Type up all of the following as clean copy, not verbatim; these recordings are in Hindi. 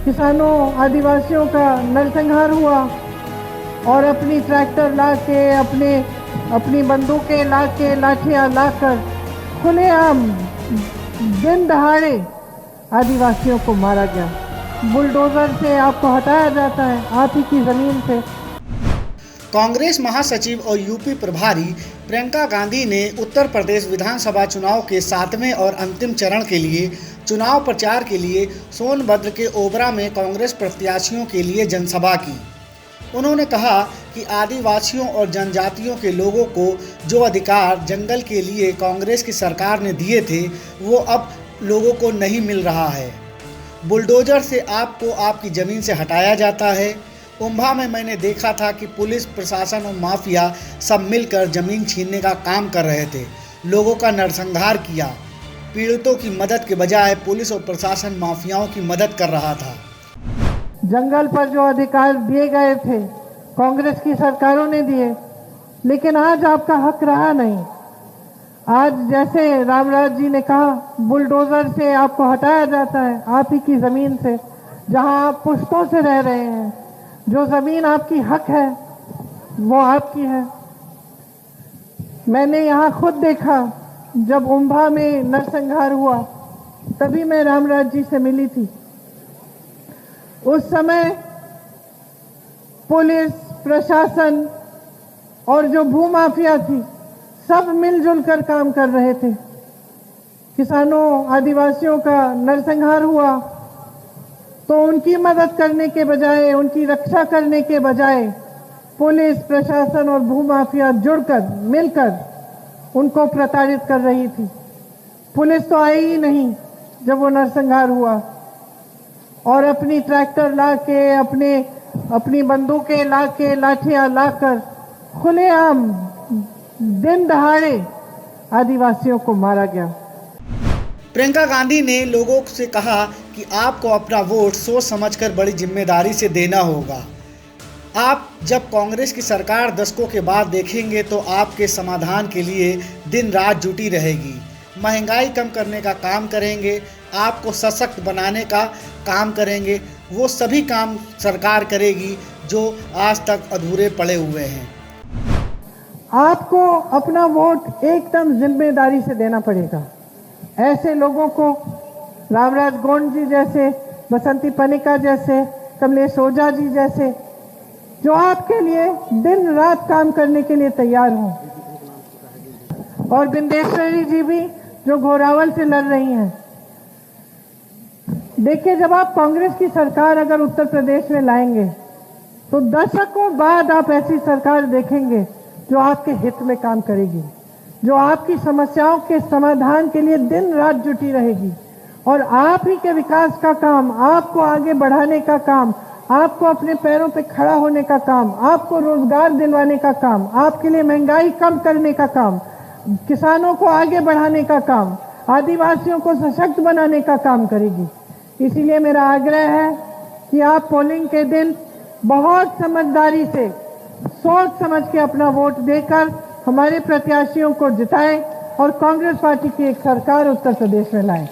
किसानों आदिवासियों का नरसंहार हुआ और अपनी ट्रैक्टर ला के अपनी बंदूकें ला के लाठियाँ लाकर खुलेआम दिन दहाड़े आदिवासियों को मारा गया। बुलडोजर से आपको हटाया जाता है, आप ही की ज़मीन से। कांग्रेस महासचिव और यूपी प्रभारी प्रियंका गांधी ने उत्तर प्रदेश विधानसभा चुनाव के 7वें और अंतिम चरण के लिए चुनाव प्रचार के लिए सोनभद्र के ओबरा में कांग्रेस प्रत्याशियों के लिए जनसभा की। उन्होंने कहा कि आदिवासियों और जनजातियों के लोगों को जो अधिकार जंगल के लिए कांग्रेस की सरकार ने दिए थे वो अब लोगों को नहीं मिल रहा है। बुलडोजर से आपको आपकी ज़मीन से हटाया जाता है। उम्भा में मैंने देखा था कि पुलिस प्रशासन और माफिया सब मिलकर ज़मीन छीनने का काम कर रहे थे, लोगों का नरसंहार किया। पीड़ितों की मदद के बजाय पुलिस और प्रशासन माफियाओं की मदद कर रहा था। जंगल पर जो अधिकार दिए गए थे कांग्रेस की सरकारों ने दिए, लेकिन आज आपका हक रहा नहीं। आज जैसे रामराज जी ने कहा, बुलडोजर से आपको हटाया जाता है, आप ही की ज़मीन से, जहां आप पुश्तों से रह रहे हैं। जो ज़मीन आपकी हक है वो आपकी है। मैंने यहाँ खुद देखा, जब उम्भा में नरसंहार हुआ तभी मैं रामराज जी से मिली थी। उस समय पुलिस प्रशासन और जो भूमाफिया थी सब मिलजुल कर काम कर रहे थे। किसानों आदिवासियों का नरसंहार हुआ तो उनकी मदद करने के बजाय, उनकी रक्षा करने के बजाय पुलिस प्रशासन और भूमाफिया जुड़कर मिलकर उनको प्रताड़ित कर रही थी। पुलिस तो आई ही नहीं जब वो नरसंहार हुआ और अपनी ट्रैक्टर ला के अपनी बंदूकें ला के लाठियाँ लाकर खुलेआम दिन दहाड़े आदिवासियों को मारा गया। प्रियंका गांधी ने लोगों से कहा कि आपको अपना वोट सोच समझकर बड़ी जिम्मेदारी से देना होगा। आप जब कांग्रेस की सरकार दशकों के बाद देखेंगे तो आपके समाधान के लिए दिन रात जुटी रहेगी। महंगाई कम करने का काम करेंगे, आपको सशक्त बनाने का काम करेंगे। वो सभी काम सरकार करेगी जो आज तक अधूरे पड़े हुए हैं। आपको अपना वोट एकदम जिम्मेदारी से देना पड़ेगा। ऐसे लोगों को रामराज गोंड जी जैसे, बसंती पनिका जैसे, कमलेश ओझा जी जैसे, जो आपके लिए दिन रात काम करने के लिए तैयार हों, और बिंदेश्वरी जी भी जो घोरावल से लड़ रही हैं। देखिए, जब आप कांग्रेस की सरकार अगर उत्तर प्रदेश में लाएंगे तो दशकों बाद आप ऐसी सरकार देखेंगे जो आपके हित में काम करेगी, जो आपकी समस्याओं के समाधान के लिए दिन रात जुटी रहेगी और आप ही के विकास का काम, आपको आगे बढ़ाने का काम, आपको अपने पैरों पे खड़ा होने का काम, आपको रोजगार दिलवाने का काम, आपके लिए महंगाई कम करने का काम, किसानों को आगे बढ़ाने का काम, आदिवासियों को सशक्त बनाने का काम करेगी। इसीलिए मेरा आग्रह है कि आप पोलिंग के दिन बहुत समझदारी से, सोच समझ के अपना वोट देकर हमारे प्रत्याशियों को जिताएं और कांग्रेस पार्टी की एक सरकार उत्तर प्रदेश में लाएं।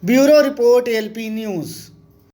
Bureau report LP news.